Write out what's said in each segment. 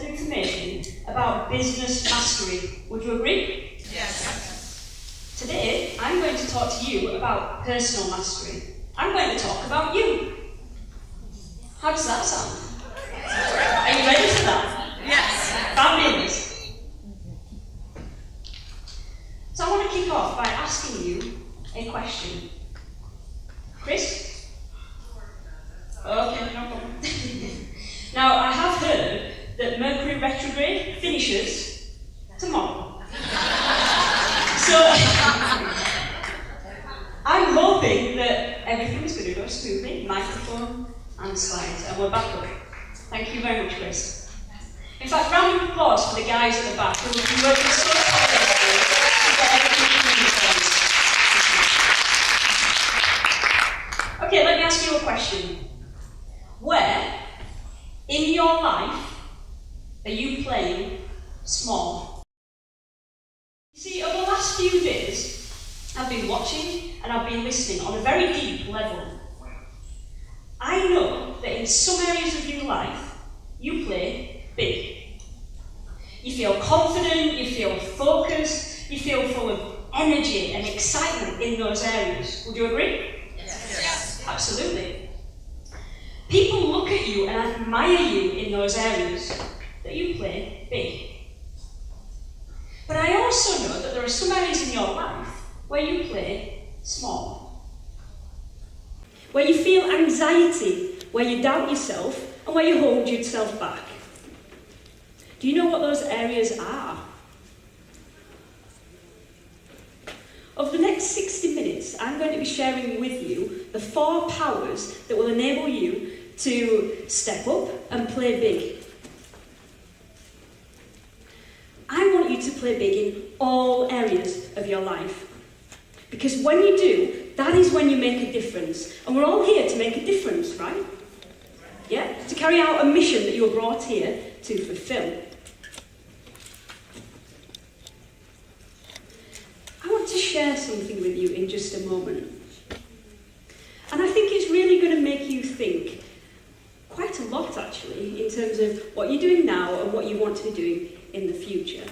of information about business mastery. Would you agree? Yes. Today, I'm going to talk to you about personal mastery. I'm going to talk about you. How does that sound? Are you ready for that? Yes. Fabulous. So I want to kick off by asking you a question. Chris? Okay, no problem. Now, I have heard that Mercury retrograde finishes tomorrow. So, I'm hoping that everything's going to go smoothly, microphone and slides, and we're back up. Thank you very much, Chris. In fact, round of applause for the guys at the back who have been working so tirelessly to get everything in place. Okay, let me ask you a question. Where in your life are you playing small? You see, over the last few days, I've been watching and I've been listening on a very deep level. I know that in some areas of your life, you play big. You feel confident, you feel focused, you feel full of energy and excitement in those areas. Would you agree? Yes. Absolutely. People look at you and admire you in those areas that you play big. But I also know that there are some areas in your life where you play small. Where you feel anxiety, where you doubt yourself, and where you hold yourself back. Do you know what those areas are? Over the next 60 minutes, I'm going to be sharing with you the 4 powers that will enable you to step up and play big. I want you to play big in all areas of your life. Because when you do, that is when you make a difference. And we're all here to make a difference, right? Yeah? To carry out a mission that you were brought here to fulfill. I want to share something with you in just a moment. And I think it's really going to make you think quite a lot, actually, in terms of what you're doing now and what you want to be doing in the future.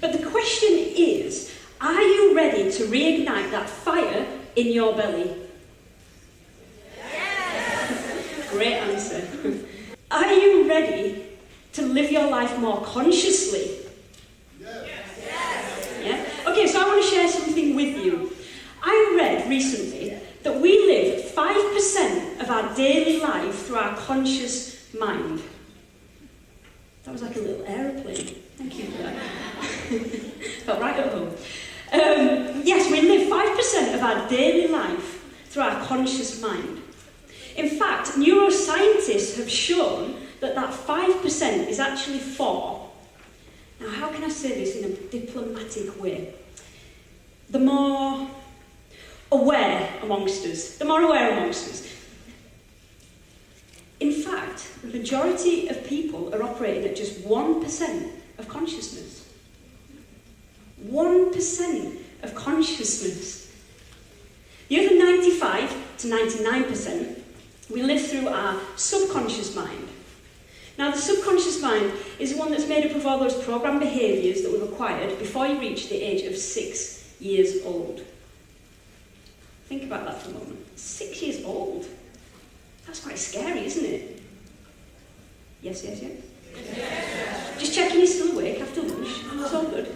But the question is, are you ready to reignite that fire in your belly? Yes. Great answer. Are you ready to live your life more consciously? Yes. Yeah? Okay, so I want to share something with you. I read recently that we live 5% of our daily life through our conscious mind. That was like a little aeroplane. Thank you for that. Felt right at home. Yes, we live 5% of our daily life through our conscious mind. In fact, neuroscientists have shown that 5% is actually 4. Now, how can I say this in a diplomatic way? The more aware amongst us. In fact, the majority of people are operating at just 1% of consciousness. 1% of consciousness. The other 95 to 99%, we live through our subconscious mind. Now, the subconscious mind is the one that's made up of all those programmed behaviours that we've acquired before you reach the age of 6 years old. Think about that for a moment. 6 years old? That's quite scary, isn't it? Yes? Yes. Just checking you're still awake after lunch. It's all good.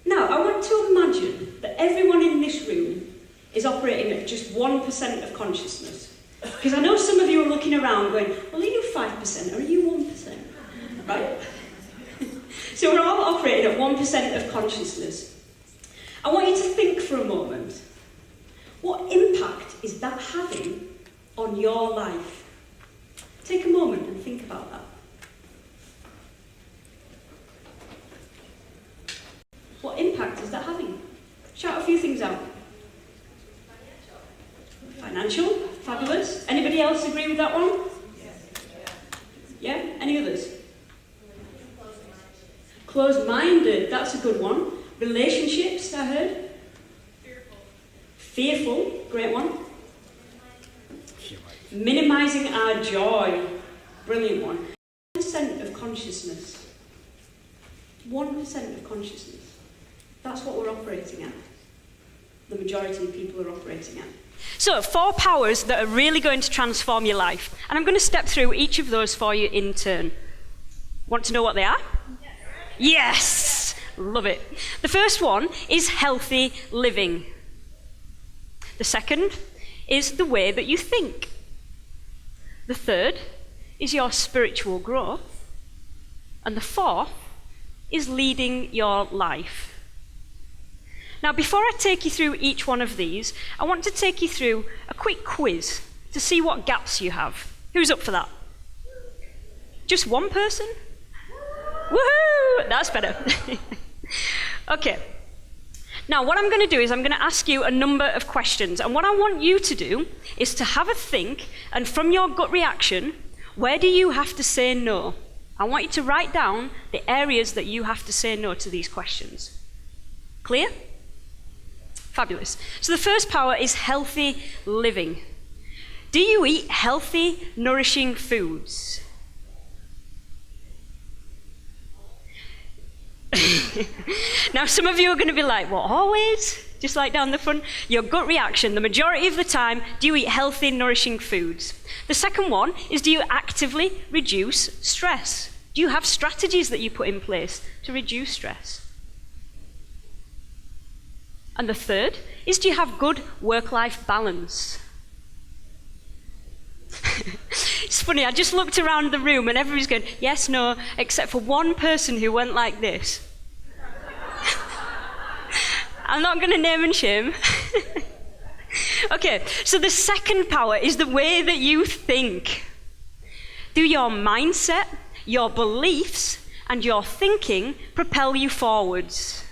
Now, I want to imagine that everyone in this room is operating at just 1% of consciousness. Because I know some of you are looking around going, well, are you 5% or are you 1%? Right? So we're all operating at 1% of consciousness. I want you to think for a moment, what impact is that having on your life? Take a moment and think about that. What impact is that having? Shout a few things out. Financial? Fabulous. Anybody else agree with that one? Yeah? Any others? Closed-minded. That's a good one. Relationships, I heard. Fearful. Great one. Minimizing our joy. brilliant one. 1% of consciousness. 1% of consciousness. That's what we're operating at. The majority of people are operating at. So, 4 powers that are really going to transform your life. And I'm going to step through each of those for you in turn. Want to know what they are? Yes! Love it. The first one is healthy living. The second is the way that you think. The third is your spiritual growth. And the fourth is leading your life. Now, before I take you through each one of these, I want to take you through a quick quiz to see what gaps you have. Who's up for that? Just one person? Woohoo! That's better. Okay. Now, what I'm going to do is I'm going to ask you a number of questions. And what I want you to do is to have a think, and from your gut reaction, where do you have to say no? I want you to write down the areas that you have to say no to these questions. Clear? Fabulous. So the first power is healthy living. Do you eat healthy, nourishing foods? Now, some of you are going to be like, what, always? Just like down the front. Your gut reaction, the majority of the time, do you eat healthy, nourishing foods? The second one is, do you actively reduce stress? Do you have strategies that you put in place to reduce stress? And the third is, do you have good work-life balance? It's funny, I just looked around the room and everybody's going, yes, no, except for one person who went like this. I'm not going to name and shame. Okay, so the second power is the way that you think. Do your mindset, your beliefs, and your thinking propel you forwards?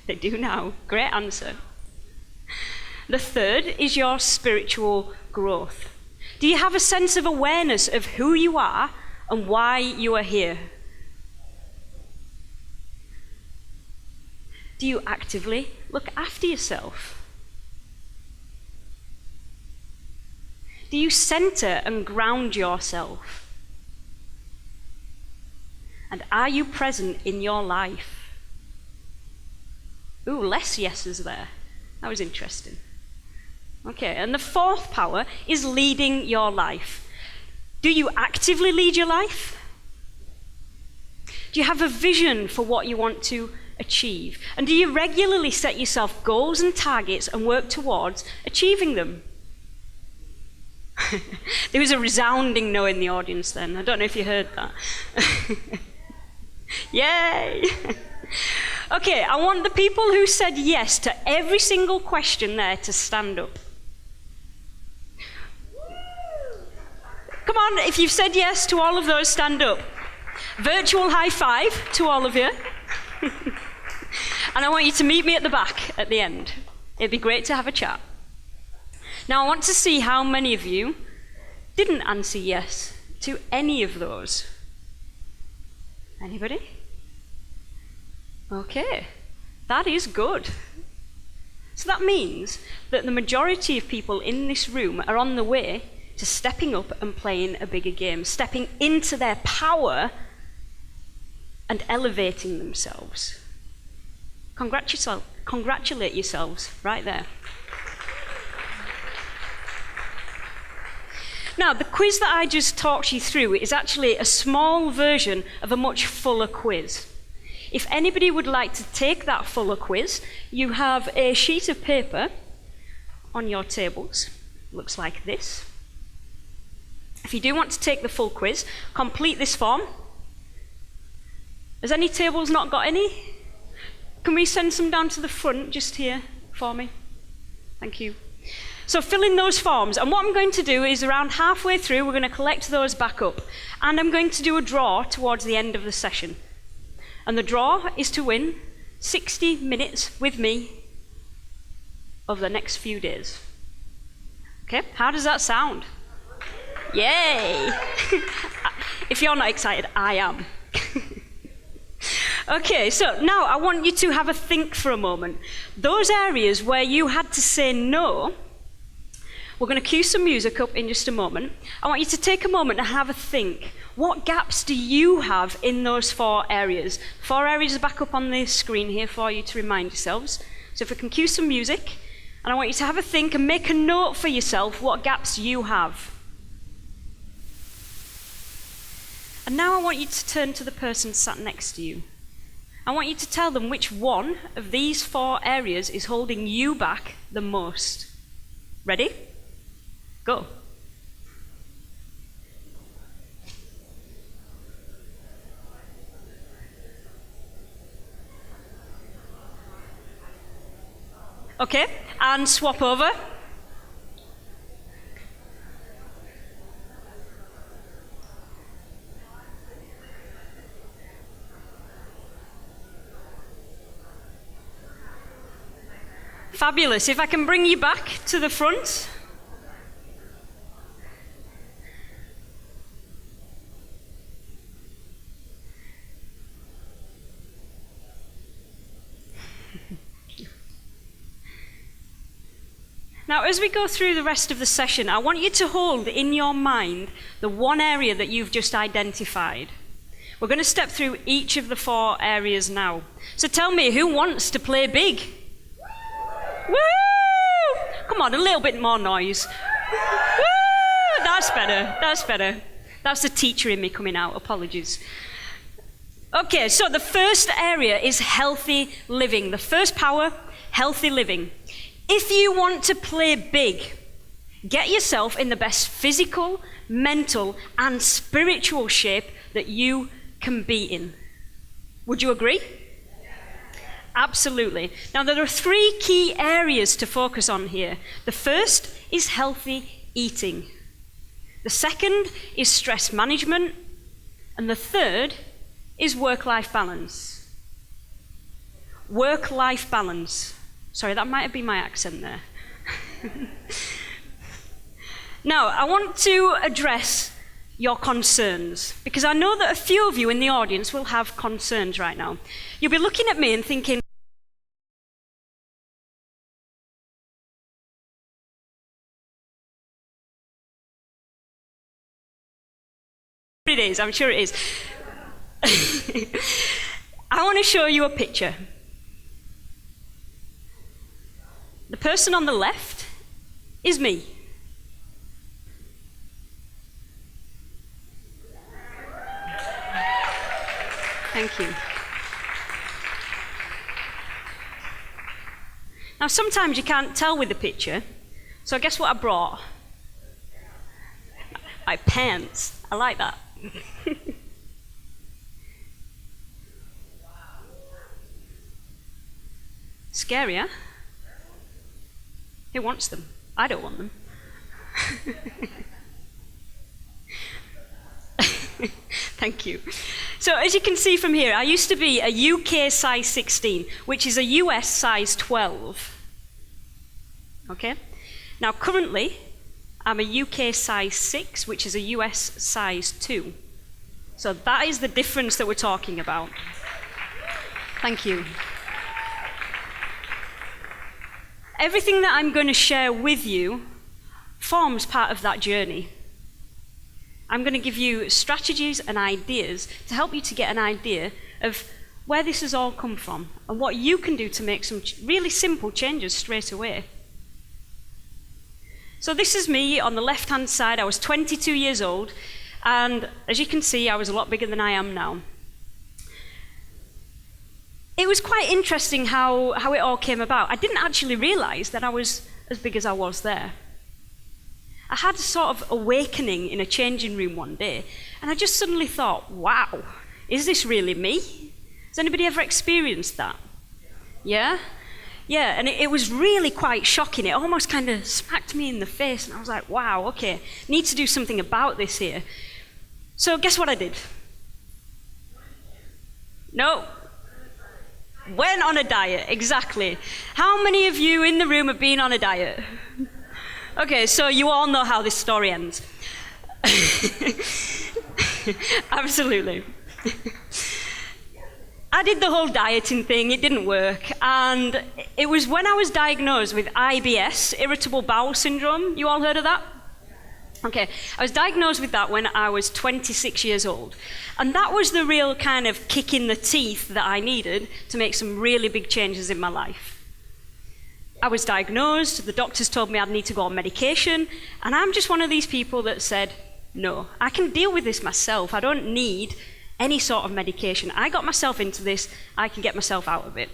They do now. Great answer. The third is your spiritual growth. Do you have a sense of awareness of who you are and why you are here? Do you actively look after yourself? Do you center and ground yourself? And are you present in your life? Ooh, less yeses there. That was interesting. Okay, and the fourth power is leading your life. Do you actively lead your life? Do you have a vision for what you want to achieve? And do you regularly set yourself goals and targets and work towards achieving them? There was a resounding no in the audience then. I don't know if you heard that. Yay! Okay, I want the people who said yes to every single question there to stand up. Come on, if you've said yes to all of those, stand up. Virtual high five to all of you. And I want you to meet me at the back at the end. It'd be great to have a chat. Now, I want to see how many of you didn't answer yes to any of those. Anybody? Okay, that is good. So that means that the majority of people in this room are on the way to stepping up and playing a bigger game, stepping into their power and elevating themselves. Congratulate yourselves right there. Now, the quiz that I just talked you through is actually a small version of a much fuller quiz. If anybody would like to take that fuller quiz, you have a sheet of paper on your tables. Looks like this. If you do want to take the full quiz, complete this form. Has any tables not got any? Can we send some down to the front just here for me? Thank you. So fill in those forms, and what I'm going to do is around halfway through, we're going to collect those back up, and I'm going to do a draw towards the end of the session. And the draw is to win 60 minutes with me over the next few days. Okay, how does that sound? Yay! If you're not excited, I am. Okay, so now I want you to have a think for a moment. Those areas where you had to say no, We're going to cue some music up in just a moment. I want you to take a moment and have a think. What gaps do you have in those 4 areas? 4 areas are back up on the screen here for you to remind yourselves. So if we can cue some music, and I want you to have a think and make a note for yourself what gaps you have. And now I want you to turn to the person sat next to you. I want you to tell them which one of these 4 areas is holding you back the most. Ready? Go. Okay, and swap over. Fabulous. If I can bring you back to the front. Now, as we go through the rest of the session, I want you to hold in your mind the one area that you've just identified. We're going to step through each of the 4 areas now. So tell me, who wants to play big? Woo! Come on, a little bit more noise. Woo! That's better, that's better. That's the teacher in me coming out, apologies. Okay, so the first area is healthy living. The first power, healthy living. If you want to play big, get yourself in the best physical, mental, and spiritual shape that you can be in. Would you agree? Absolutely. Now, there are 3 key areas to focus on here. The first is healthy eating. The second is stress management. And the third is work-life balance. Work-life balance. Sorry, that might have been my accent there. Now, I want to address your concerns, because I know that a few of you in the audience will have concerns right now. You'll be looking at me and thinking, it is, I'm sure it is. I want to show you a picture. The person on the left is me. Thank you. Now, sometimes you can't tell with the picture, so guess what I brought? My pants. I like that. Scary, huh? Who wants them? I don't want them. Thank you. So as you can see from here, I used to be a UK size 16, which is a US size 12. Okay? Now currently, I'm a UK size 6, which is a US size 2. So that is the difference that we're talking about. Thank you. Everything that I'm going to share with you forms part of that journey. I'm going to give you strategies and ideas to help you to get an idea of where this has all come from and what you can do to make some really simple changes straight away. So this is me on the left-hand side. I was 22 years old, and as you can see, I was a lot bigger than I am now. It was quite interesting how it all came about. I didn't actually realize that I was as big as I was there. I had a sort of awakening in a changing room one day, and I just suddenly thought, wow, is this really me? Has anybody ever experienced that? Yeah? Yeah, and it was really quite shocking. It almost kind of smacked me in the face, and I was like, wow, okay, need to do something about this here. So guess what I did? No. Went on a diet, exactly. How many of you in the room have been on a diet? Okay, so you all know how this story ends. Absolutely. I did the whole dieting thing, it didn't work. And it was when I was diagnosed with IBS, irritable bowel syndrome. You all heard of that? Okay, I was diagnosed with that when I was 26 years old. And that was the real kind of kick in the teeth that I needed to make some really big changes in my life. I was diagnosed, the doctors told me I'd need to go on medication, and I'm just one of these people that said, no, I can deal with this myself. I don't need any sort of medication. I got myself into this, I can get myself out of it.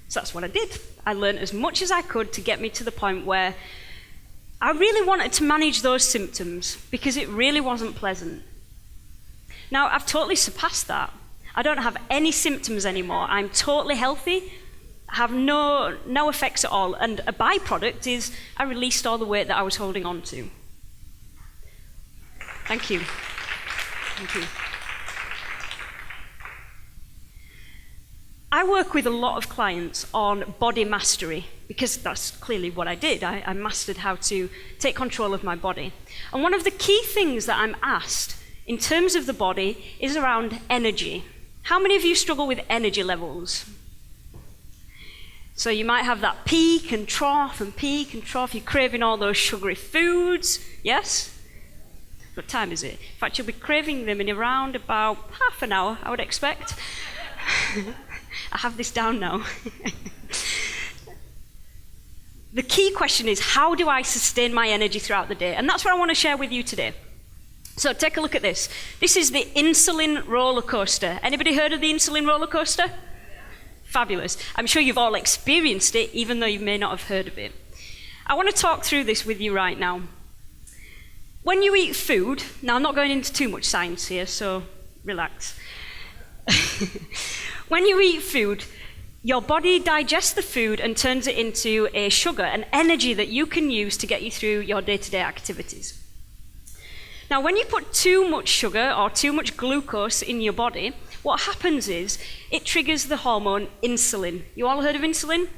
So that's what I did. I learned as much as I could to get me to the point where I really wanted to manage those symptoms because it really wasn't pleasant. Now, I've totally surpassed that. I don't have any symptoms anymore. I'm totally healthy, have no effects at all, and a byproduct is I released all the weight that I was holding on to. Thank you. Thank you. I work with a lot of clients on body mastery because that's clearly what I did. I mastered how to take control of my body. And one of the key things that I'm asked in terms of the body is around energy. How many of you struggle with energy levels? So you might have that peak and trough and peak and trough. You're craving all those sugary foods, yes? What time is it? In fact, you'll be craving them in around about half an hour, I would expect. I have this down now. The key question is, how do I sustain my energy throughout the day? And that's what I want to share with you today. So take a look at this. This is the insulin roller coaster. Anybody heard of the insulin roller coaster? Fabulous. I'm sure you've all experienced it, even though you may not have heard of it. I want to talk through this with you right now. When you eat food, now I'm not going into too much science here, so relax. When you eat food, your body digests the food and turns it into a sugar, an energy that you can use to get you through your day-to-day activities. Now, when you put too much sugar or too much glucose in your body, what happens is it triggers the hormone insulin. You all heard of insulin?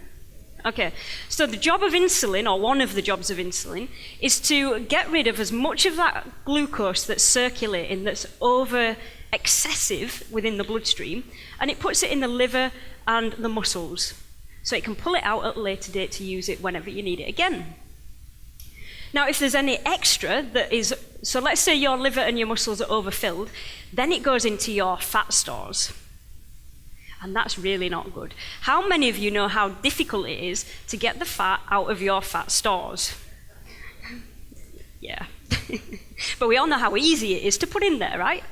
Okay, so the job of insulin, or one of the jobs of insulin, is to get rid of as much of that glucose that's circulating, that's over excessive within the bloodstream, and it puts it in the liver and the muscles, so it can pull it out at a later date to use it whenever you need it again. Now, if there's any extra that is, so let's say your liver and your muscles are overfilled, then it goes into your fat stores. And that's really not good. How many of you know how difficult it is to get the fat out of your fat stores? Yeah. But we all know how easy it is to put in there, right?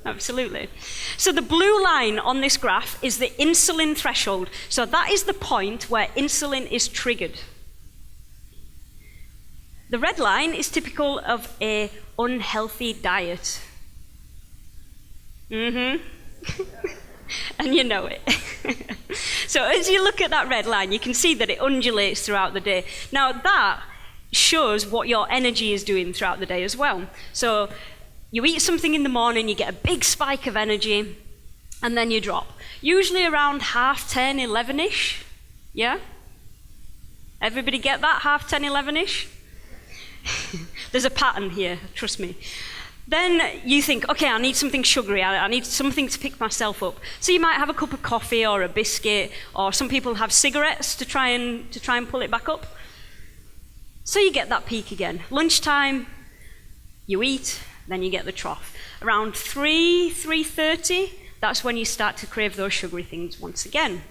Absolutely. So the blue line on this graph is the insulin threshold. So that is the point where insulin is triggered. The red line is typical of an unhealthy diet. And you know it. So as you look at that red line, you can see that it undulates throughout the day. Now that shows what your energy is doing throughout the day as well. So you eat something in the morning, you get a big spike of energy, and then you drop. Usually around 10:30, 11-ish. Yeah? Everybody get that? 10:30, 11-ish? There's a pattern here, trust me. Then you think, okay, I need something sugary, I need something to pick myself up. So you might have a cup of coffee or a biscuit, or some people have cigarettes to try and pull it back up. So you get that peak again. Lunchtime, you eat, then you get the trough. Around 3:30, that's when you start to crave those sugary things once again.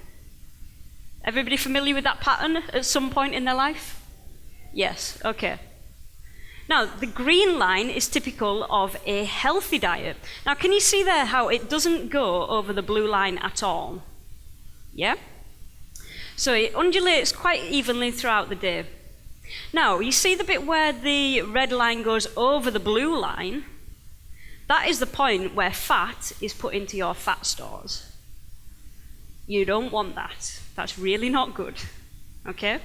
Everybody familiar with that pattern at some point in their life? Yes, okay. Now, the green line is typical of a healthy diet. Now, can you see there how it doesn't go over the blue line at all? Yeah? So it undulates quite evenly throughout the day. Now, you see the bit where the red line goes over the blue line? That is the point where fat is put into your fat stores. You don't want that. That's really not good. Okay?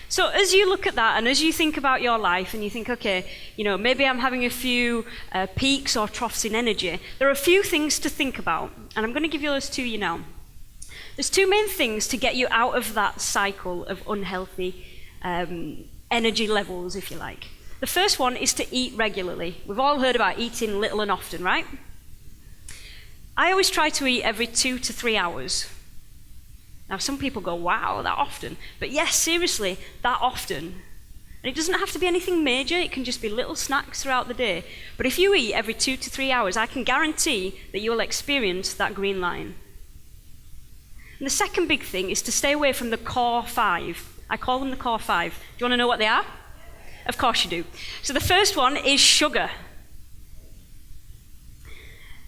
So as you look at that and as you think about your life and you think, okay, maybe I'm having a few peaks or troughs in energy, there are a few things to think about, and I'm going to give you those to you now. There's two main things to get you out of that cycle of unhealthy energy levels, if you like. The first one is to eat regularly. We've all heard about eating little and often, right? I always try to eat every 2 to 3 hours. Now, some people go, wow, that often. But yes, seriously, that often. And it doesn't have to be anything major, it can just be little snacks throughout the day. But if you eat every 2 to 3 hours, I can guarantee that you'll experience that green line. And the second big thing is to stay away from the core 5. I call them the core 5. Do you want to know what they are? Of course you do. So the first one is sugar.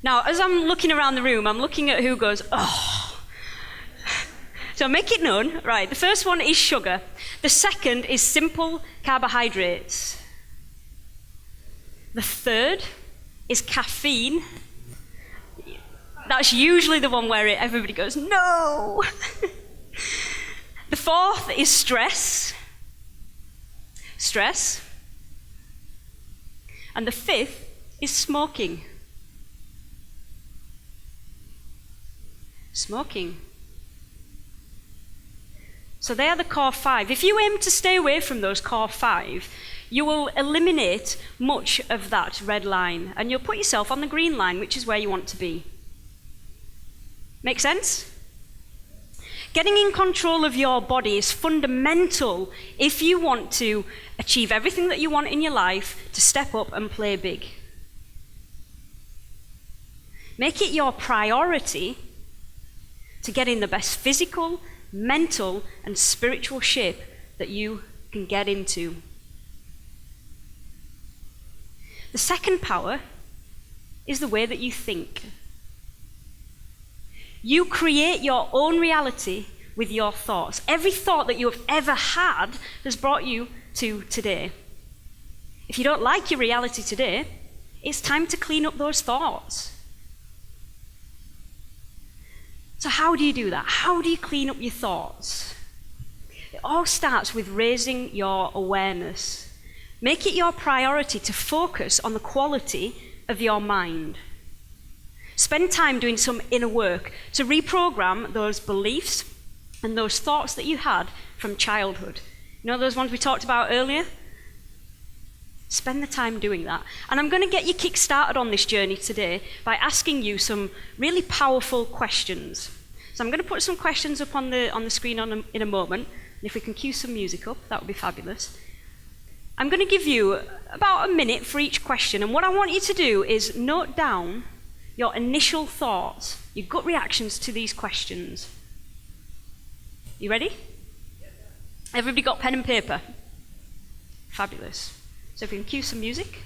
Now, as I'm looking around the room, I'm looking at who goes, oh. So make it known. Right, the first one is sugar. The second is simple carbohydrates. The third is caffeine. That's usually the one where everybody goes, no. The fourth is stress. And the fifth is smoking. So they are the core 5. If you aim to stay away from those core 5, you will eliminate much of that red line, and you'll put yourself on the green line, which is where you want to be. Make sense? Getting in control of your body is fundamental if you want to achieve everything that you want in your life, to step up and play big. Make it your priority to get in the best physical, mental, and spiritual shape that you can get into. The second power is the way that you think. You create your own reality with your thoughts. Every thought that you have ever had has brought you to today. If you don't like your reality today, it's time to clean up those thoughts. So how do you do that? How do you clean up your thoughts? It all starts with raising your awareness. Make it your priority to focus on the quality of your mind. Spend time doing some inner work to reprogram those beliefs and those thoughts that you had from childhood. You know those ones we talked about earlier? Spend the time doing that. And I'm going to get you kick-started on this journey today by asking you some really powerful questions. So I'm going to put some questions up on the screen in a moment. And if we can cue some music up, that would be fabulous. I'm going to give you about a minute for each question. And what I want you to do is note down your initial thoughts, your gut reactions to these questions. You ready? Everybody got pen and paper? Fabulous. So if we can cue some music.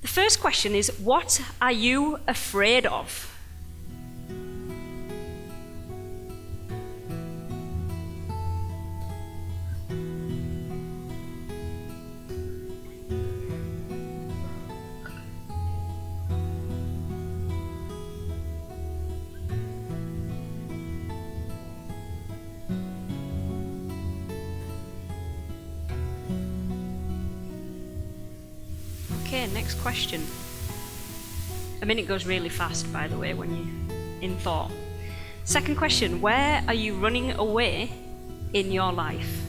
The first question is, what are you afraid of? Okay, next question. A minute goes really fast, by the way, when you're in thought. Second question, where are you running away in your life?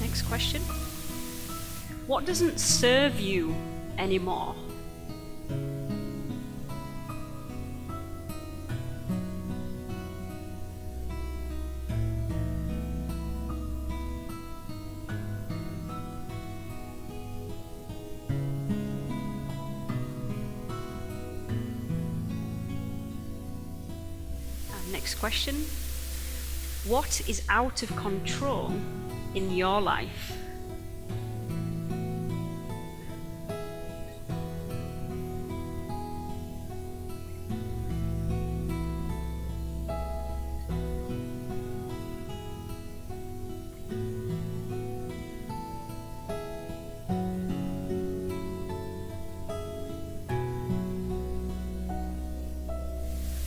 Next question. What doesn't serve you anymore? Next question. What is out of control in your life?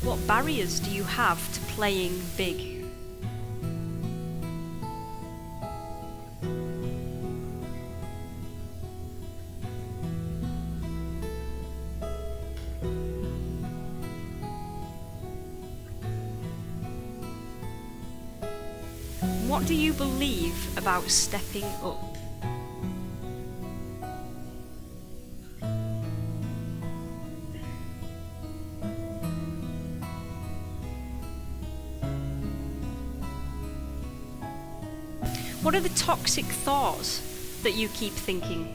What barriers do you have to playing big? what do you believe about stepping up? What are the toxic thoughts that you keep thinking?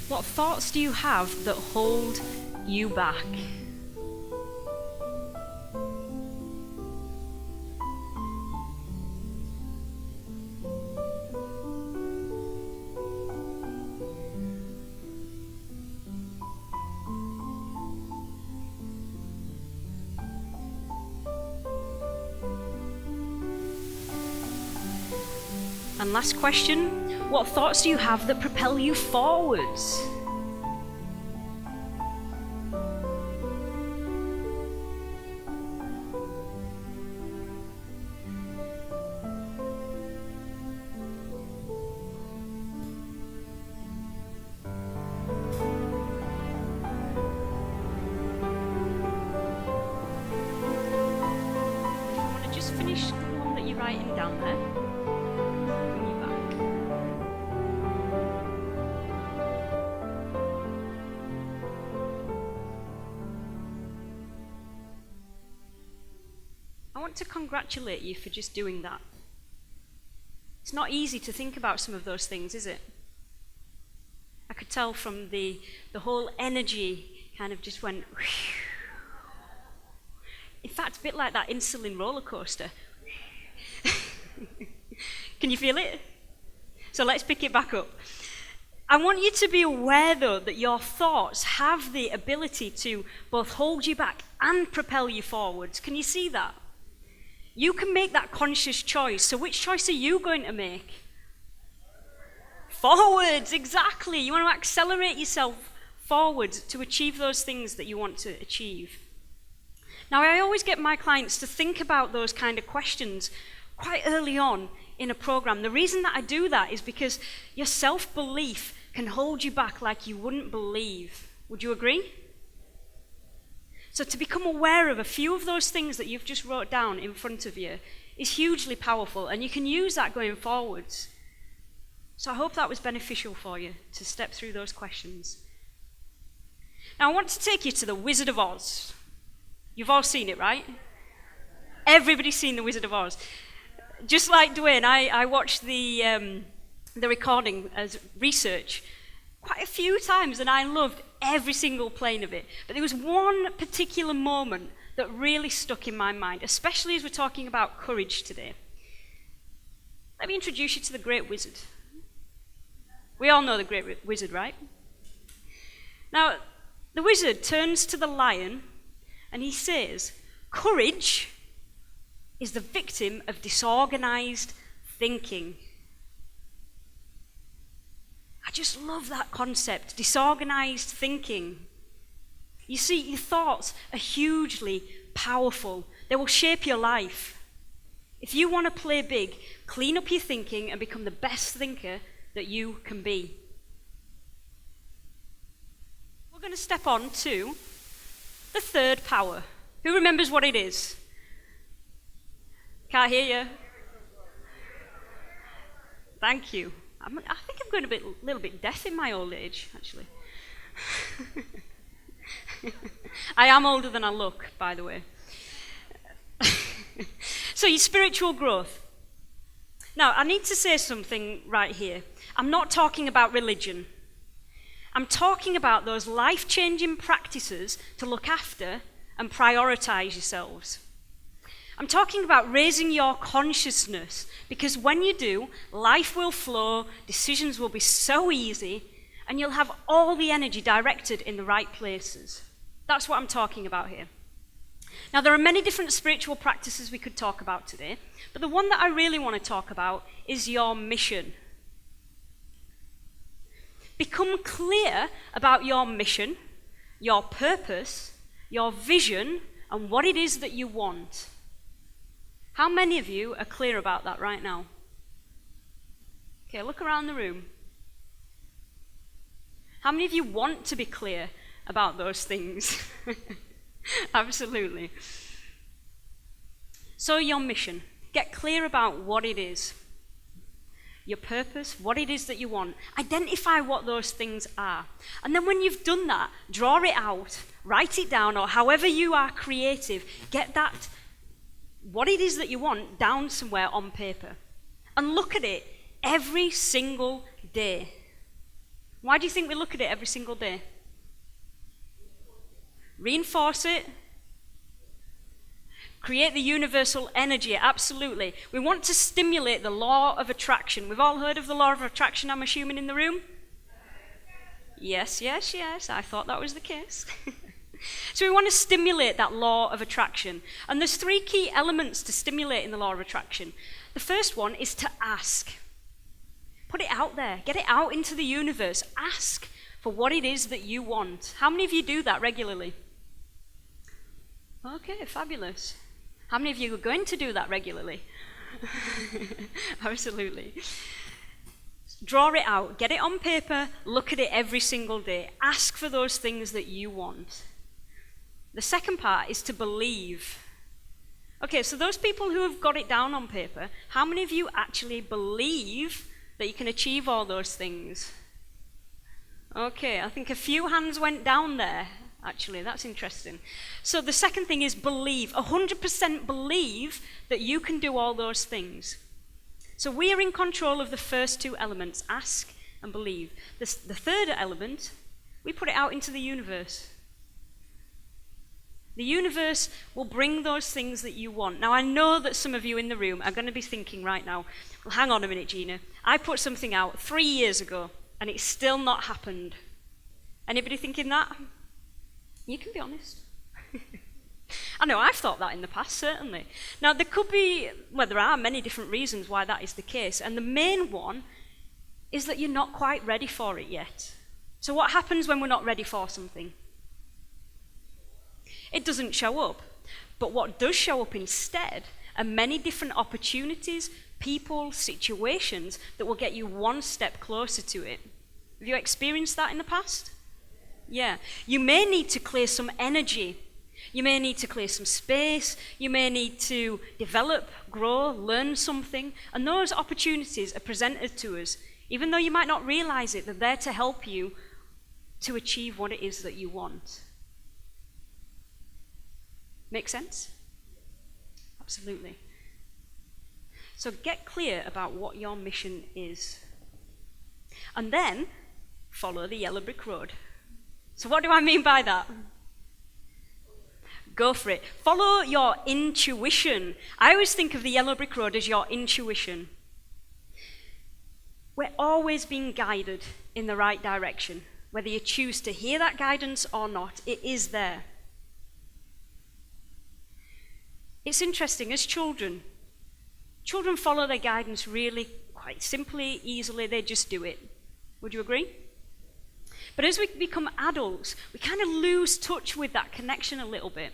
What thoughts do you have that hold you back? And last question, what thoughts do you have that propel you forwards? If you want to just finish the one that you're writing down there. I want to congratulate you for just doing that. It's not easy to think about some of those things, is it? I could tell from the whole energy kind of just went. In fact, a bit like that insulin roller coaster. Can you feel it? So let's pick it back up. I want you to be aware, though, that your thoughts have the ability to both hold you back and propel you forwards. Can you see that? You can make that conscious choice. So which choice are you going to make? Forwards, exactly. You want to accelerate yourself forwards to achieve those things that you want to achieve. Now, I always get my clients to think about those kind of questions quite early on in a program. The reason that I do that is because your self-belief can hold you back like you wouldn't believe. Would you agree? So to become aware of a few of those things that you've just wrote down in front of you is hugely powerful, and you can use that going forwards. So I hope that was beneficial for you to step through those questions. Now I want to take you to the Wizard of Oz. You've all seen it, right? Everybody's seen the Wizard of Oz. Just like Dwayne, I watched the recording as research quite a few times, and I loved every single plane of it. But there was one particular moment that really stuck in my mind, especially as we're talking about courage today. Let me introduce you to the Great Wizard. We all know the Great Wizard, right? Now, the wizard turns to the lion and he says, "Courage is the victim of disorganized thinking." I just love that concept, disorganized thinking. You see, your thoughts are hugely powerful. They will shape your life. If you want to play big, clean up your thinking and become the best thinker that you can be. We're going to step on to the third power. Who remembers what it is? Can't hear you. Thank you. I think I'm going a little bit deaf in my old age, actually. I am older than I look, by the way. So your spiritual growth. Now, I need to say something right here. I'm not talking about religion. I'm talking about those life-changing practices to look after and prioritize yourselves. I'm talking about raising your consciousness, because when you do, life will flow, decisions will be so easy, and you'll have all the energy directed in the right places. That's what I'm talking about here. Now, there are many different spiritual practices we could talk about today, but the one that I really want to talk about is your mission. Become clear about your mission, your purpose, your vision, and what it is that you want. How many of you are clear about that right now? Okay, look around the room. How many of you want to be clear about those things? Absolutely. So your mission, get clear about what it is. Your purpose, what it is that you want. Identify what those things are. And then when you've done that, draw it out, write it down, or however you are creative, get that, what it is that you want, down somewhere on paper. And look at it every single day. Why do you think we look at it every single day? Reinforce it. Create the universal energy, absolutely. We want to stimulate the law of attraction. We've all heard of the law of attraction, I'm assuming, in the room? Yes, yes, yes. I thought that was the case. So we want to stimulate that law of attraction. And there's 3 key elements to stimulating the law of attraction. The first one is to ask. Put it out there. Get it out into the universe. Ask for what it is that you want. How many of you do that regularly? Okay, fabulous. How many of you are going to do that regularly? Absolutely. Draw it out. Get it on paper. Look at it every single day. Ask for those things that you want. The second part is to believe. Okay, so those people who have got it down on paper, how many of you actually believe that you can achieve all those things? Okay, I think a few hands went down there. Actually, that's interesting. So the second thing is believe. 100% believe that you can do all those things. So we are in control of the first 2 elements, ask and believe. The third element, we put it out into the universe. The universe will bring those things that you want. Now, I know that some of you in the room are going to be thinking right now, well, hang on a minute, Gina. I put something out 3 years ago, and it's still not happened. Anybody thinking that? You can be honest. I know I've thought that in the past, certainly. Now, there are many different reasons why that is the case, and the main one is that you're not quite ready for it yet. So what happens when we're not ready for something? It doesn't show up. But what does show up instead are many different opportunities, people, situations that will get you one step closer to it. Have you experienced that in the past? Yeah. You may need to clear some energy. You may need to clear some space. You may need to develop, grow, learn something. And those opportunities are presented to us. Even though you might not realize it, they're there to help you to achieve what it is that you want. Make sense? Absolutely. So get clear about what your mission is. And then follow the yellow brick road. So what do I mean by that? Go for it. Follow your intuition. I always think of the yellow brick road as your intuition. We're always being guided in the right direction. Whether you choose to hear that guidance or not, it is there. It's interesting, as children follow their guidance really quite simply, easily, they just do it. Would you agree? But as we become adults, we kind of lose touch with that connection a little bit.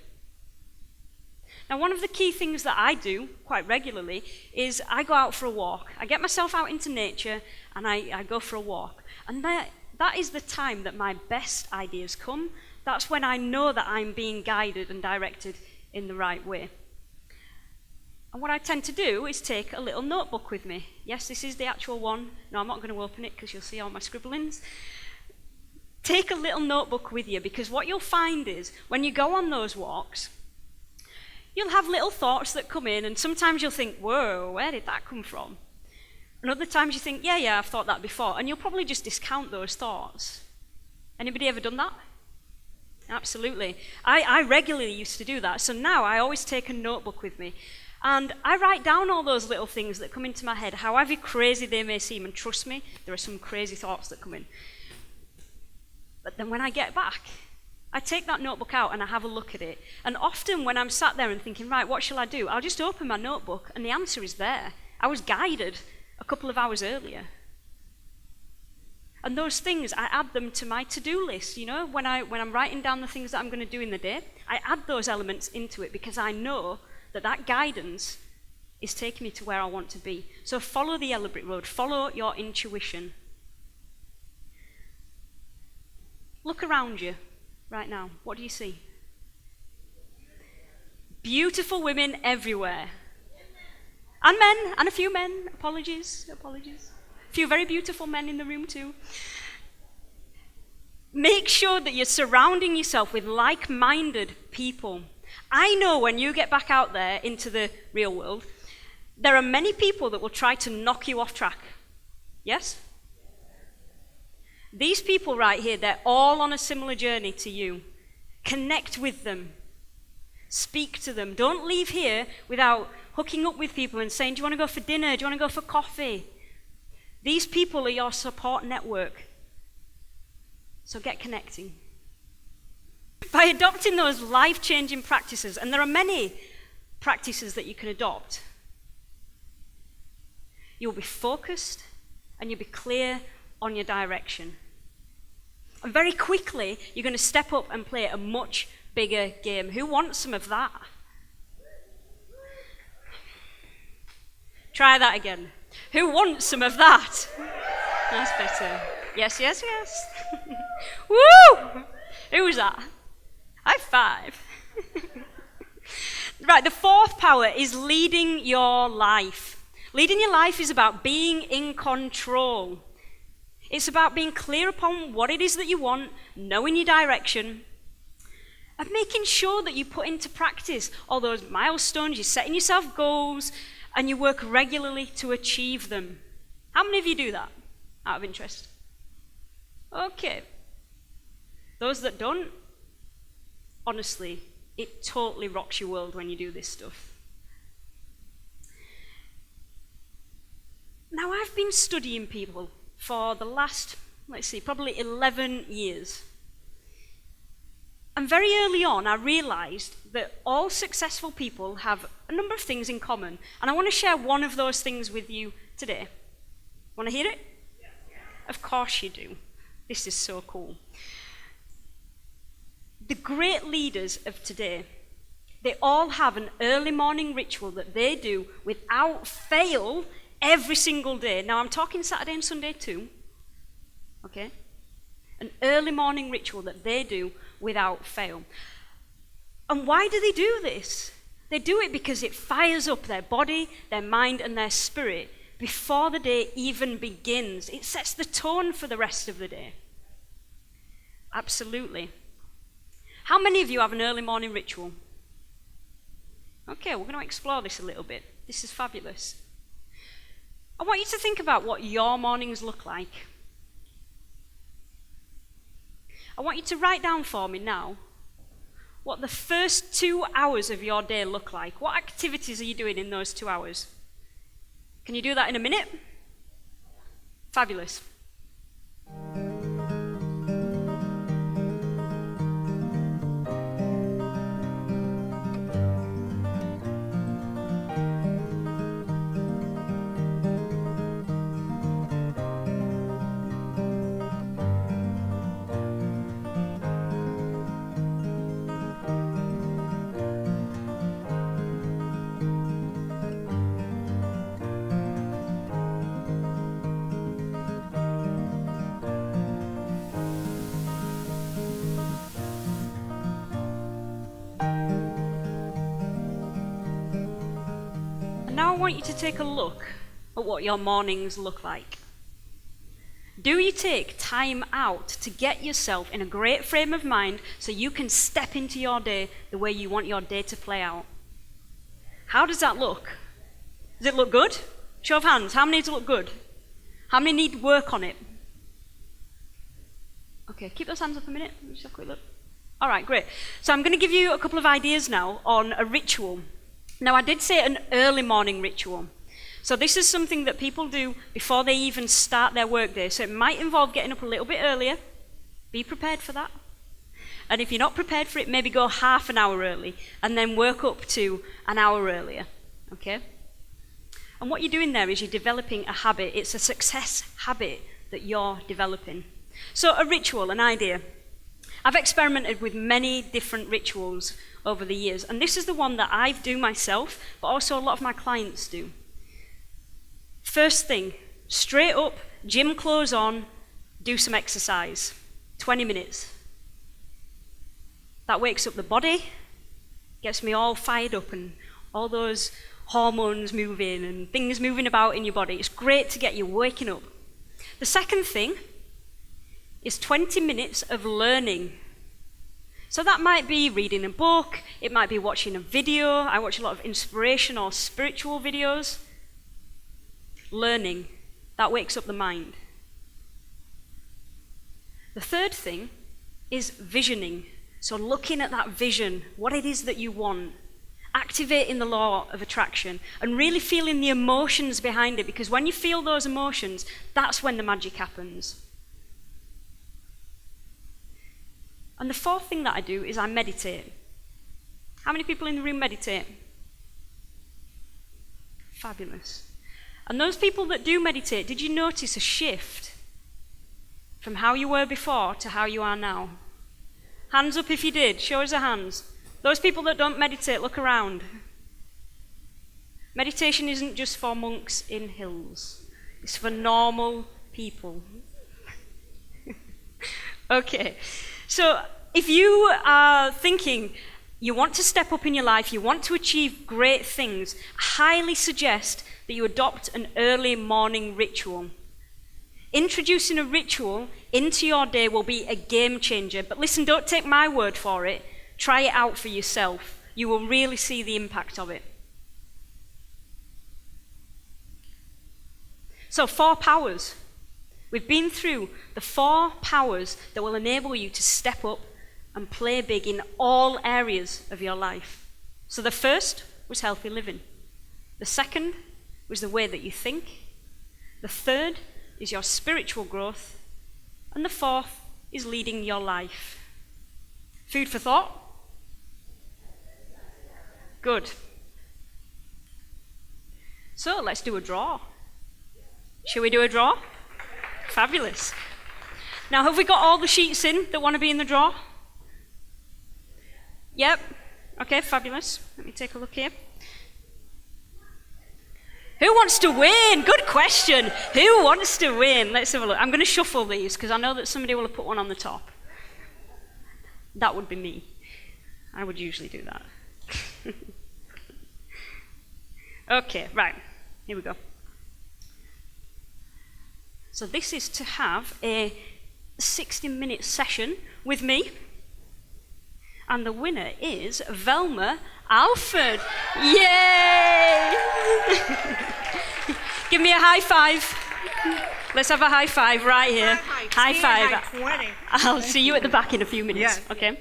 Now, one of the key things that I do quite regularly is I go out for a walk. I get myself out into nature and I go for a walk. And that is the time that my best ideas come. That's when I know that I'm being guided and directed in the right way. And what I tend to do is take a little notebook with me. Yes, this is the actual one. No, I'm not going to open it because you'll see all my scribblings. Take a little notebook with you, because what you'll find is when you go on those walks, you'll have little thoughts that come in, and sometimes you'll think, whoa, where did that come from? And other times you think, yeah, I've thought that before, and you'll probably just discount those thoughts. Anybody ever done that? Absolutely. I regularly used to do that, so now I always take a notebook with me. And I write down all those little things that come into my head, however crazy they may seem, and trust me, there are some crazy thoughts that come in. But then when I get back, I take that notebook out and I have a look at it. And often when I'm sat there and thinking, right, what shall I do? I'll just open my notebook and the answer is there. I was guided a couple of hours earlier. And those things, I add them to my to-do list. You know, when I'm writing down the things that I'm going to do in the day, I add those elements into it because I know that guidance is taking me to where I want to be. So follow the yellow brick road, follow your intuition. Look around you right now. What do you see? Beautiful women everywhere. And men, and a few men. Apologies. A few very beautiful men in the room too. Make sure that you're surrounding yourself with like-minded people. I know when you get back out there into the real world, there are many people that will try to knock you off track. Yes? These people right here, they're all on a similar journey to you. Connect with them. Speak to them. Don't leave here without hooking up with people and saying, do you want to go for dinner? Do you want to go for coffee? These people are your support network. So get connecting. By adopting those life-changing practices, and there are many practices that you can adopt, you'll be focused and you'll be clear on your direction. And very quickly, you're going to step up and play a much bigger game. Who wants some of that? Try that again. Who wants some of that? That's better. Yes. Woo! Who was that? High five. Right, the fourth power is leading your life. Leading your life is about being in control. It's about being clear upon what it is that you want, knowing your direction, and making sure that you put into practice all those milestones, you're setting yourself goals, and you work regularly to achieve them. How many of you do that, out of interest? Okay. Those that don't, honestly, it totally rocks your world when you do this stuff. Now, I've been studying people for the last, probably 11 years. And very early on, I realized that all successful people have a number of things in common. And I want to share one of those things with you today. Want to hear it? Yeah. Of course you do. This is so cool. The great leaders of today, they all have an early morning ritual that they do without fail every single day. Now, I'm talking Saturday and Sunday too. Okay? An early morning ritual that they do without fail. And why do they do this? They do it because it fires up their body, their mind, and their spirit before the day even begins. It sets the tone for the rest of the day. Absolutely. How many of you have an early morning ritual? Okay, we're going to explore this a little bit. This is fabulous. I want you to think about what your mornings look like. I want you to write down for me now what the first 2 hours of your day look like. What activities are you doing in those 2 hours? Can you do that in a minute? Fabulous. Now I want you to take a look at what your mornings look like. Do you take time out to get yourself in a great frame of mind so you can step into your day the way you want your day to play out? How does that look? Does it look good? Show of hands, how many does it look good? How many need work on it? Okay, keep those hands up a minute. Let me just have a quick look. All right, great. So I'm going to give you a couple of ideas now on a ritual. Now, I did say an early morning ritual. So this is something that people do before they even start their workday. So it might involve getting up a little bit earlier. Be prepared for that. And if you're not prepared for it, maybe go half an hour early and then work up to an hour earlier. Okay? And what you're doing there is you're developing a habit. It's a success habit that you're developing. So a ritual, an idea. I've experimented with many different rituals over the years. And this is the one that I do myself, but also a lot of my clients do. First thing, straight up, gym clothes on, do some exercise. 20 minutes. That wakes up the body, gets me all fired up and all those hormones moving and things moving about in your body. It's great to get you waking up. The second thing is 20 minutes of learning. So that might be reading a book, it might be watching a video. I watch a lot of inspiration or spiritual videos. Learning, that wakes up the mind. The third thing is visioning. So looking at that vision, what it is that you want, activating the law of attraction and really feeling the emotions behind it, because when you feel those emotions, that's when the magic happens. And the fourth thing that I do is I meditate. How many people in the room meditate? Fabulous. And those people that do meditate, did you notice a shift from how you were before to how you are now? Hands up if you did. Show us your hands. Those people that don't meditate, look around. Meditation isn't just for monks in hills. It's for normal people. Okay. So if you are thinking you want to step up in your life, you want to achieve great things, I highly suggest that you adopt an early morning ritual. Introducing a ritual into your day will be a game changer. But listen, don't take my word for it. Try it out for yourself. You will really see the impact of it. So 4 powers. We've been through the 4 powers that will enable you to step up and play big in all areas of your life. So the first was healthy living. The second was the way that you think. The third is your spiritual growth. And the fourth is leading your life. Food for thought? Good. So let's do a draw. Shall we do a draw? Fabulous. Now, have we got all the sheets in that want to be in the draw? Yep. Okay, fabulous. Let me take a look here. Who wants to win? Good question. Who wants to win? Let's have a look. I'm going to shuffle these because I know that somebody will have put one on the top. That would be me. I would usually do that. Okay, right. Here we go. So this is to have a 60-minute session with me. And the winner is Velma Alford. Yay! Give me a high five. Let's have a high five right here. High five. I'll see you at the back in a few minutes. Yeah. Okay.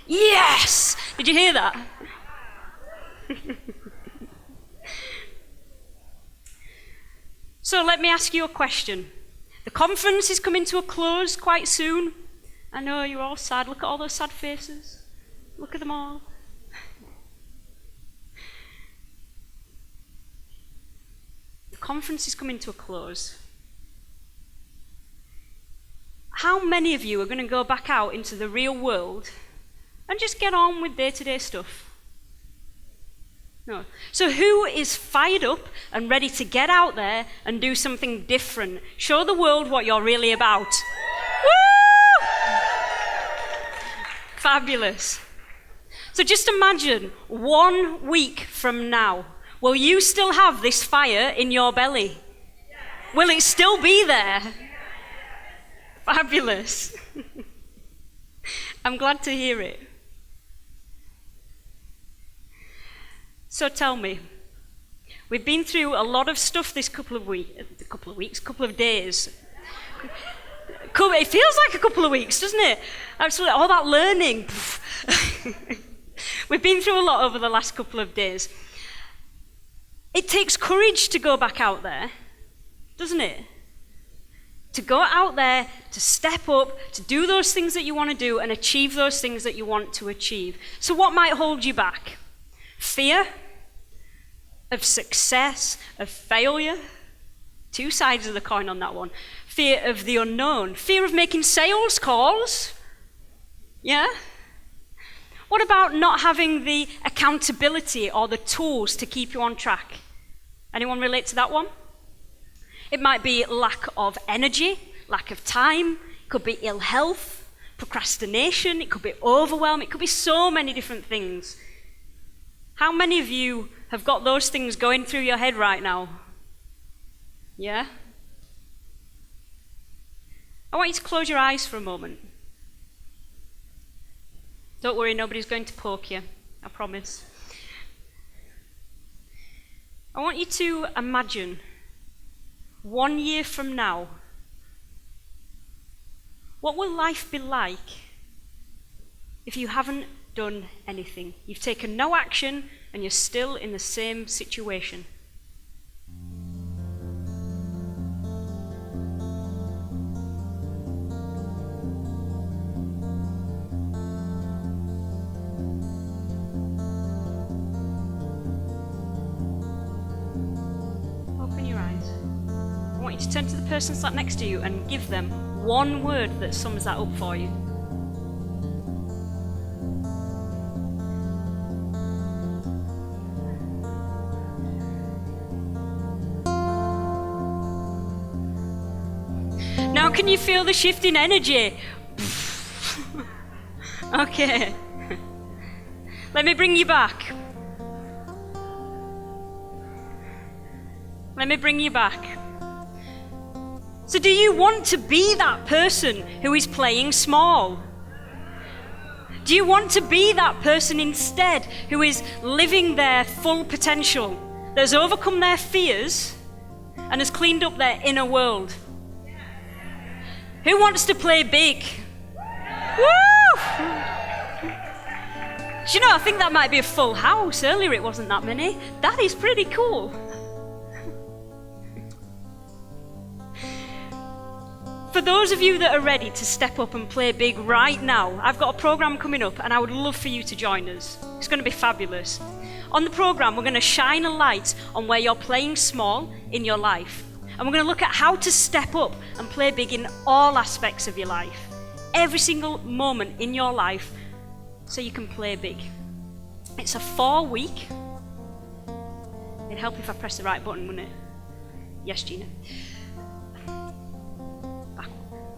Yes! Did you hear that? So let me ask you a question. The conference is coming to a close quite soon. I know you're all sad. Look at all those sad faces. Look at them all. The conference is coming to a close. How many of you are going to go back out into the real world and just get on with day-to-day stuff? No. So who is fired up and ready to get out there and do something different? Show the world what you're really about. Woo! Fabulous. So just imagine 1 week from now, will you still have this fire in your belly? Will it still be there? Fabulous. I'm glad to hear it. So tell me, we've been through a lot of stuff this couple of days. It feels like a couple of weeks, doesn't it? Absolutely, all that learning. We've been through a lot over the last couple of days. It takes courage to go back out there, doesn't it? To go out there, to step up, to do those things that you want to do and achieve those things that you want to achieve. So what might hold you back? Fear of success, of failure. 2 sides of the coin on that one. Fear of the unknown. Fear of making sales calls. Yeah? What about not having the accountability or the tools to keep you on track? Anyone relate to that one? It might be lack of energy, lack of time, it could be ill health, procrastination, it could be overwhelm, it could be so many different things. How many of you have got those things going through your head right now? Yeah? I want you to close your eyes for a moment. Don't worry, nobody's going to poke you, I promise. I want you to imagine 1 year from now, what will life be like if you haven't done anything? You've taken no action and you're still in the same situation. Open your eyes. I want you to turn to the person sat next to you and give them one word that sums that up for you. Now can you feel the shift in energy? Okay. Let me bring you back. Let me bring you back. So do you want to be that person who is playing small? Do you want to be that person instead who is living their full potential, that has overcome their fears and has cleaned up their inner world? Who wants to play big? Woo! Do you know, I think that might be a full house. Earlier it wasn't that many. That is pretty cool. For those of you that are ready to step up and play big right now, I've got a program coming up and I would love for you to join us. It's going to be fabulous. On the program, we're going to shine a light on where you're playing small in your life. And we're going to look at how to step up and play big in all aspects of your life. Every single moment in your life, so you can play big. It's a 4-week. It'd help if I press the right button, wouldn't it? Yes, Gina.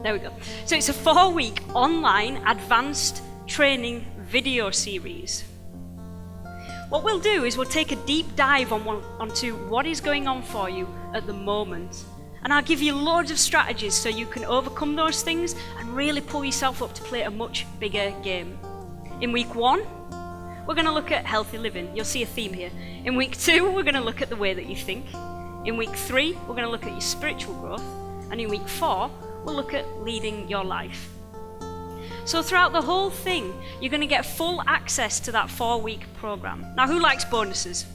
There we go. So it's a 4-week online advanced training video series. What we'll do is we'll take a deep dive onto what is going on for you at the moment. And I'll give you loads of strategies so you can overcome those things and really pull yourself up to play a much bigger game. In week 1, we're going to look at healthy living. You'll see a theme here. In week 2, we're going to look at the way that you think. In week 3, we're going to look at your spiritual growth. And in week 4, we'll look at leading your life. So throughout the whole thing, you're going to get full access to that 4-week program. Now, who likes bonuses?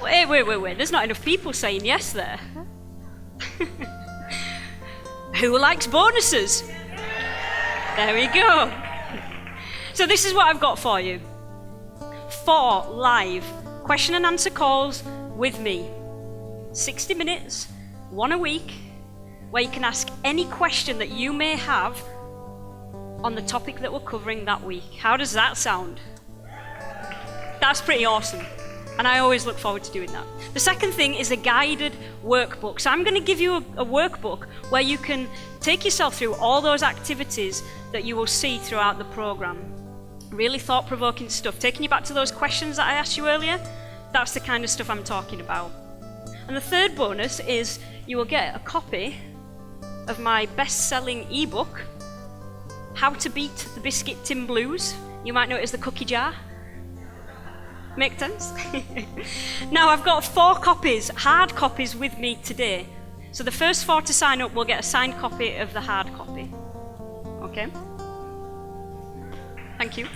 Wait. There's not enough people saying yes there. Who likes bonuses? There we go. So this is what I've got for you. 4 live question and answer calls with me. 60 minutes, 1 a week, where you can ask any question that you may have on the topic that we're covering that week. How does that sound? That's pretty awesome. And I always look forward to doing that. The second thing is a guided workbook. So I'm going to give you a workbook where you can take yourself through all those activities that you will see throughout the program. Really thought-provoking stuff. Taking you back to those questions that I asked you earlier, that's the kind of stuff I'm talking about. And the third bonus is you will get a copy of my best-selling ebook, How to Beat the Biscuit Tin Blues. You might know it as the cookie jar. Make sense? Now I've got 4 copies, hard copies with me today. So the first 4 to sign up will get a signed copy of the hard copy. Okay? Thank you.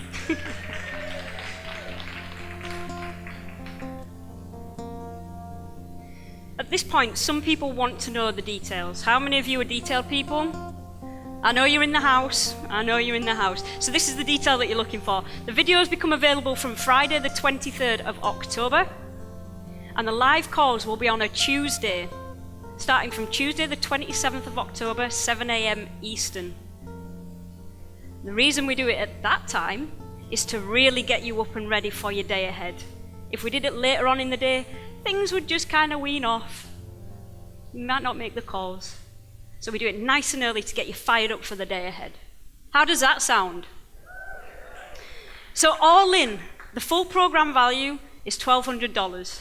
At this point, some people want to know the details. How many of you are detailed people? I know you're in the house. I know you're in the house. So this is the detail that you're looking for. The videos become available from Friday the 23rd of October. And the live calls will be on a Tuesday, starting from Tuesday the 27th of October, 7 a.m. Eastern. The reason we do it at that time is to really get you up and ready for your day ahead. If we did it later on in the day, things would just kind of wean off. You might not make the calls. So we do it nice and early to get you fired up for the day ahead. How does that sound? So all in, the full program value is $1,200.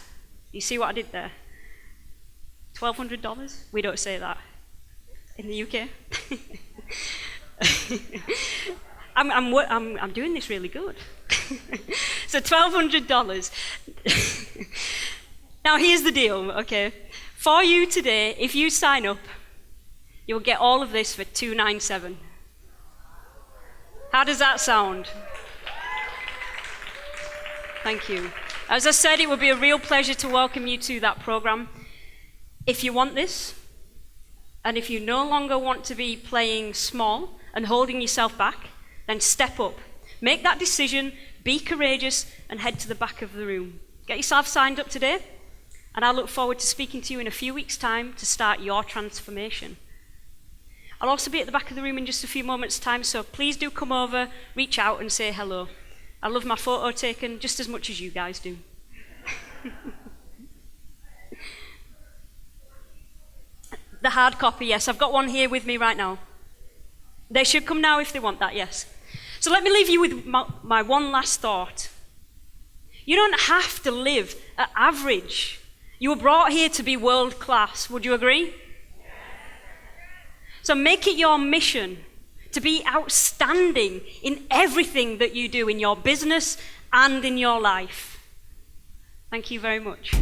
You see what I did there? $1,200? We don't say that in the UK. I'm doing this really good. So $1,200. Now here's the deal, okay? For you today, if you sign up, you'll get all of this for $297. How does that sound? Thank you. As I said, it would be a real pleasure to welcome you to that program. If you want this, and if you no longer want to be playing small and holding yourself back, then step up. Make that decision, be courageous, and head to the back of the room. Get yourself signed up today, and I look forward to speaking to you in a few weeks' time to start your transformation. I'll also be at the back of the room in just a few moments' time, so please do come over, reach out, and say hello. I love my photo taken just as much as you guys do. The hard copy, yes, I've got one here with me right now. They should come now if they want that, yes. So let me leave you with my one last thought. You don't have to live at average. You were brought here to be world class, would you agree? So make it your mission to be outstanding in everything that you do in your business and in your life. Thank you very much.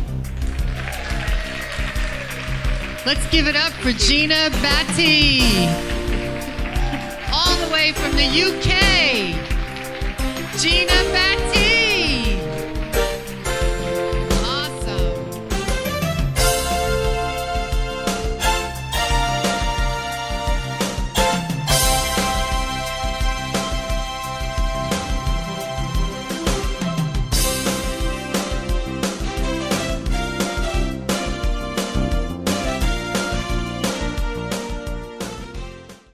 Let's give it up for Gina Battye. All the way from the UK. Gina Battye.